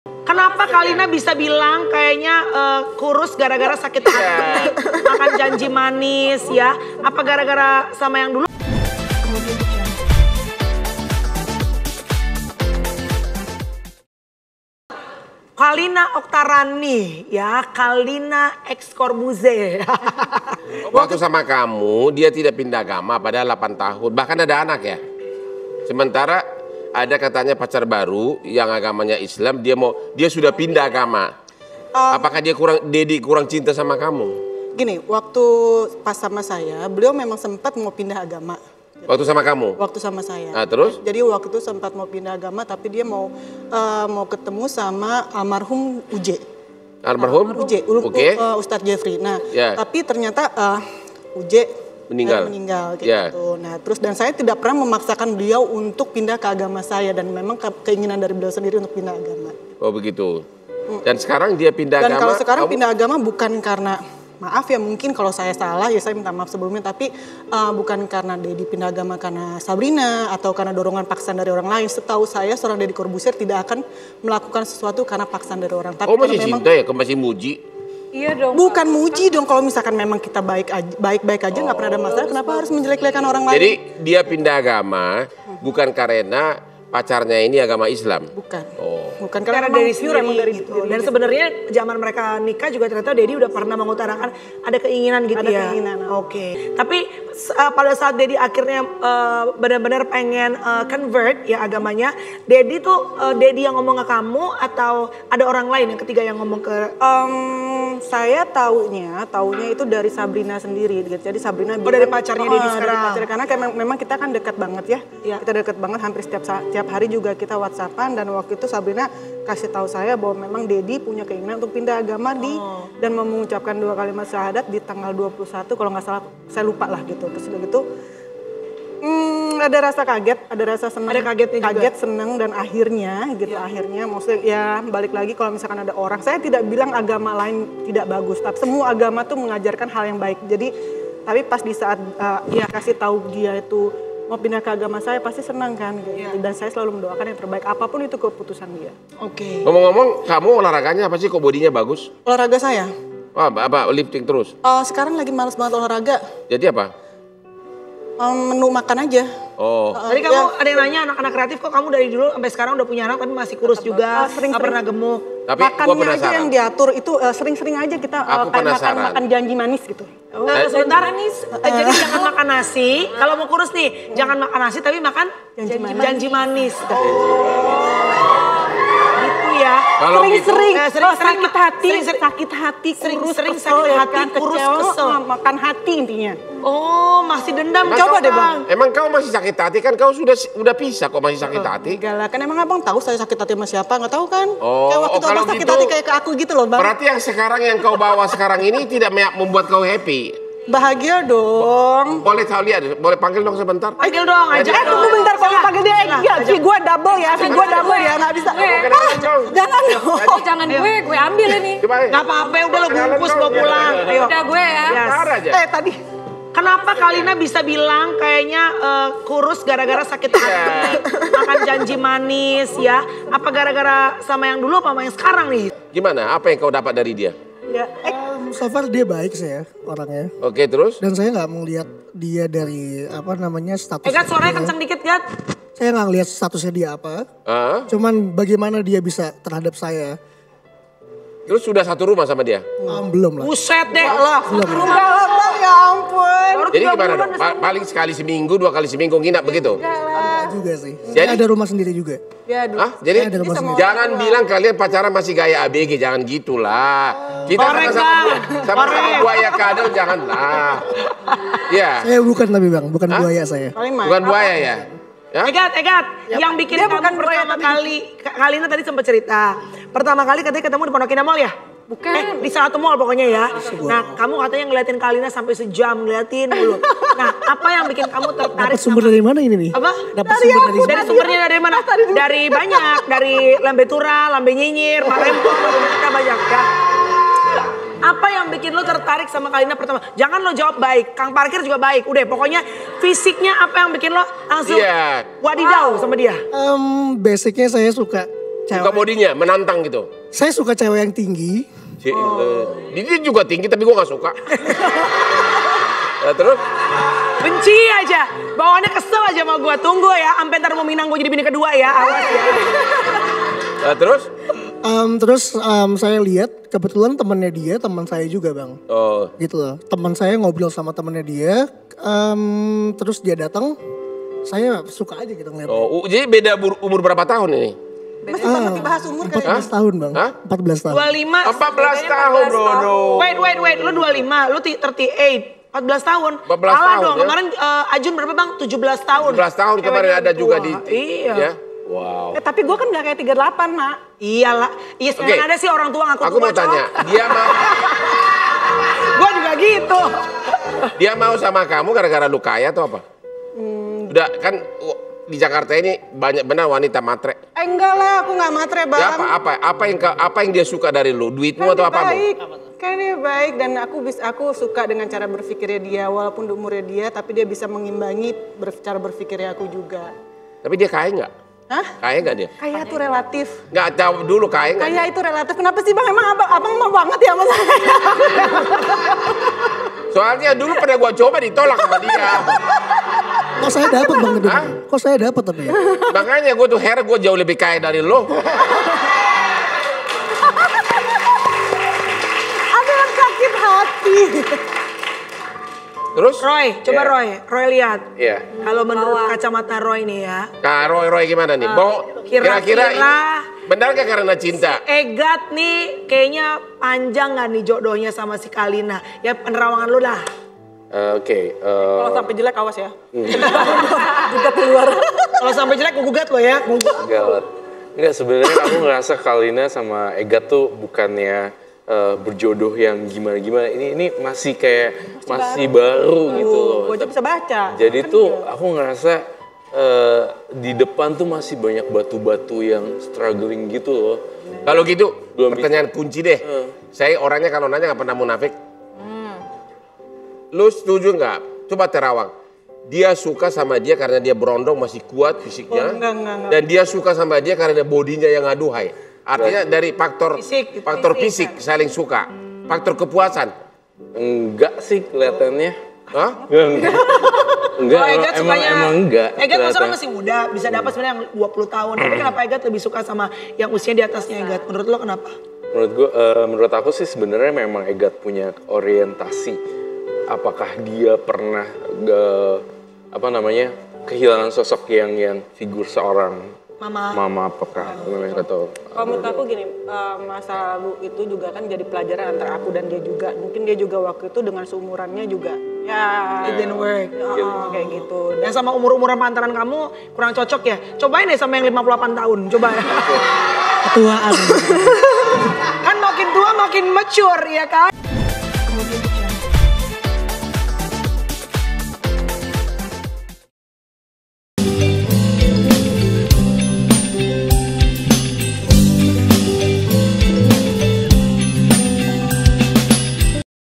Kenapa Kalina bisa bilang kayaknya kurus gara-gara sakit hati, makan janji manis ya? Apa gara-gara sama yang dulu? Kalina Oktarani ya, Kalina X Corbuzier. Waktu sama kamu dia tidak pindah agama pada 8 tahun, bahkan ada anak ya. Sementara ada katanya pacar baru yang agamanya Islam, dia sudah pindah agama. Apakah Dedi kurang cinta sama kamu? Gini, waktu pas sama saya, beliau memang sempat mau pindah agama. Waktu sama kamu? Waktu sama saya. Nah, terus? Jadi waktu itu sempat mau pindah agama, tapi dia mau ketemu sama almarhum Uje. Almarhum? Uje, Ustadz Jeffrey. Nah, tapi ternyata Uje meninggal gitu. Nah, terus dan saya tidak pernah memaksakan beliau untuk pindah ke agama saya, dan memang keinginan dari beliau sendiri untuk pindah agama. Oh begitu. Dan sekarang dia pindah agama. Dan kalau sekarang pindah agama bukan karena, maaf ya mungkin kalau saya salah ya saya minta maaf sebelumnya, tapi bukan karena Dedi pindah agama karena Sabrina atau karena dorongan paksaan dari orang lain. Setahu saya seorang Deddy Corbuzier tidak akan melakukan sesuatu karena paksaan dari orang. Tapi masih cinta ya, masih muji? Iya dong. Bukan muji dong, kalau misalkan memang kita baik-baik aja nggak pernah ada masalah, kenapa harus menjelek-jelekan orang lain? Jadi dia pindah agama bukan karena pacarnya ini agama Islam? Bukan. Bukan karena dari sendiri gitu. Dan sebenarnya zaman mereka nikah juga ternyata Dedi udah pernah mengutarakan ada keinginan gitu ya. Ada keinginan. Oke. Tapi pada saat Dedi akhirnya benar-benar pengen convert ya agamanya, Dedi tuh Dedi yang ngomong ke kamu atau ada orang lain yang ketiga yang ngomong ke? Saya taunya itu dari Sabrina sendiri gitu. Jadi Sabrina bilang, dari pacarnya Dedi sekarang. Karena memang kita kan dekat banget ya. Kita dekat banget, hampir setiap hari juga kita WhatsAppan, dan waktu itu Sabrina kasih tahu saya bahwa memang Dedi punya keinginan untuk pindah agama dan mengucapkan 2 kalimat syahadat di tanggal 21 kalau nggak salah, saya lupa lah gitu. Terus udah gitu ada rasa kaget, ada rasa senang, ada kaget, senang, dan akhirnya gitu. Akhirnya maksudnya ya balik lagi, kalau misalkan ada orang, saya tidak bilang agama lain tidak bagus, tapi semua agama tuh mengajarkan hal yang baik. Jadi tapi pas di saat kasih tahu dia itu mau pindah ke agama saya, pasti senang kan gitu. Dan saya selalu mendoakan yang terbaik, apapun itu keputusan dia. Oke. Ngomong-ngomong, kamu olahraganya apa sih kok bodinya bagus? Olahraga saya? Apa lifting terus? Sekarang lagi males banget olahraga. Jadi apa? Menu makan aja. Tadi kamu ada yang nanya anak-anak kreatif, kok kamu dari dulu sampai sekarang udah punya anak tapi masih kurus juga, nggak pernah gemuk. Tapi makannya aja yang diatur itu sering-sering aja kita makan janji manis gitu. Sebentar nih, jadi jangan makan nasi. Kalau mau kurus nih, jangan makan nasi tapi makan janji manis. Gitu ya. Sering sakit hati, kurus, kesel, makan hati intinya. Oh, masih dendam. Coba deh Bang. Emang kau masih sakit hati kan? Kau sudah pisah kok masih sakit hati? Enggak lah, kan emang abang tahu saya sakit hati sama siapa? Nggak tahu kan? Kayak waktu itu abang sakit hati kayak ke aku gitu loh Bang. Berarti yang sekarang yang kau bawa sekarang ini tidak membuat kau happy? Bahagia dong. Boleh tahu lihat, boleh panggil dong sebentar. Panggil dong aja. Tunggu bentar, kalau panggil dia. Fee gue double ya, nggak bisa. Jangan dong. Jangan gue ambil ini. Nggak apa-apa, udah lo bungkus bawa pulang. Ayo. Udah gue ya. Tadi. Kenapa Kalina bisa bilang kayaknya kurus gara-gara sakit hati, makan janji manis ya? Apa gara-gara sama yang dulu apa sama yang sekarang nih? Gimana? Apa yang kau dapat dari dia? So far dia baik sih ya orangnya. Oke, terus? Dan saya nggak melihat dia dari status. Gat, suaranya kenceng dikit Gat. Saya nggak ngelihat statusnya dia apa. Cuman bagaimana dia bisa terhadap saya. Terus sudah satu rumah sama dia? Belum lah. Buset deh. Belum. Ya ampun. Jadi gimana dong? Paling sekali seminggu, 2 kali seminggu nginap begitu? Juga sih. Jadi ada rumah sendiri juga. Jadi ada rumah sendiri. jangan bilang kalian pacaran masih gaya ABG, jangan gitulah. Kita sama-sama buaya kadal, janganlah. Iya. Saya bukan tapi Bang, bukan buaya saya. Bukan buaya ya? Egat, yang bikin kamu pertama kali, Kalina tadi sempat cerita. Pertama kali katanya ketemu di Pondok Indah Mall ya? Bukan. Di salah satu mall pokoknya ya. Nah, kamu katanya ngeliatin Kalina sampai sejam, ngeliatin dulu. Nah, apa yang bikin kamu tertarik? Dapat sumber dari mana ini nih? Apa? Dapat sumber dari sumbernya dari mana? Dari banyak, dari Lambe Tura, Lambe Nyinyir, Marempo, banyak ya. Apa yang bikin lo tertarik sama Kalina pertama? Jangan lo jawab baik, Kang Parkir juga baik. Udah, pokoknya fisiknya apa yang bikin lo langsung wadidaw sama dia? Basicnya saya suka Suka bodinya, menantang gitu. Saya suka cewek yang tinggi. Dia juga tinggi tapi gue gak suka. Nah, terus? Benci aja, bawaannya kesel aja sama gue. Tunggu ya, sampai ntar mau minang gue jadi bini kedua ya, awas ya. Nah, terus? Saya lihat kebetulan temannya dia, teman saya juga bang. Gitu loh, teman saya ngobrol sama temannya dia, terus dia datang, saya suka aja gitu ngeliatnya. Jadi beda umur berapa tahun ini? Masih banget bahas umur kayaknya. 14 tahun bang. 14 tahun. 25. 14 tahun bro. Wait, lu 25, lu 38. 14 tahun. 14 tahun dong, ya? kemarin Ajun berapa bang? 17 tahun. 17 tahun kemarin ada juga di. Iya. Ya? Wow. Tapi gue kan gak kayak 38 nak. Iyalah, iya sekarang ada sih orang tua ngaku tua. Aku mau tanya, dia mau. Gue juga gitu. Dia mau sama kamu gara-gara lu kaya atau apa? Udah kan di Jakarta ini banyak benar wanita matre. Enggak lah, aku gak matre bang. Ya apa yang dia suka dari lu? Duitmu atau apa? Kan dia baik dan aku suka dengan cara berpikirnya dia, walaupun umurnya dia, tapi dia bisa mengimbangi cara berpikirnya aku juga. Tapi dia kaya nggak? Hah? Kaya nggak dia? Kaya itu relatif. Nggak tahu dulu kaya nggak? Kaya itu relatif. Kenapa sih bang? Emang abang mau banget ya sama saya? Soalnya dulu pernah gua coba ditolak sama dia. Kok saya dapat bang? Kok saya dapat tapi ya? Makanya gua tuh heran, gua jauh lebih kaya dari lo. Ada yang sakit hati. Terus? Roy, coba Roy lihat. Iya. Kalau menurut kacamata Roy nih ya. Kak Roy gimana nih? Kira-kira benar gak karena cinta? Egat nih kayaknya panjang gak nih jodohnya sama si Kalina? Ya penerawangan lu lah. Oke. Kalau sampai jelek awas ya. Gugat keluar. Kalau sampai jelek gue gugat lo ya. Gawat. Enggak, sebenarnya aku ngerasa Kalina sama Egat tuh bukannya berjodoh yang gimana-gimana. Ini masih kayak masih baru gitu loh. Gue aja bisa baca. Jadi tuh aku ngerasa di depan tuh masih banyak batu-batu yang struggling gitu loh. Kalau gitu, pertanyaan kunci deh. Saya orangnya kalau nanya gak pernah munafik. Lu setuju nggak? Coba terawang. Dia suka sama dia karena dia berondong masih kuat fisiknya. Enggak. Dan dia suka sama dia karena bodinya yang aduhai. Artinya dari faktor fisik saling suka. Faktor kepuasan. Enggak sih kelihatannya. Hah? Enggak, Egat emang enggak. Egat masalah masih muda, bisa dapat sebenarnya yang 20 tahun. Tapi kenapa Egat lebih suka sama yang usia di atasnya Egat? Menurut lo kenapa? Menurut aku sih sebenarnya memang Egat punya orientasi. Apakah dia pernah kehilangan sosok yang figur seorang mama apakah atau kalau menurut aku gini, masa lalu itu juga kan jadi pelajaran antara aku dan dia juga. Mungkin dia juga waktu itu dengan seumurannya juga ya It didn't work. Kayak gitu. Yang sama umur-umuran pantaran kamu kurang cocok ya? Cobain deh sama yang 58 tahun, coba ya. Ketuaan. Kan makin tua makin mature ya kan?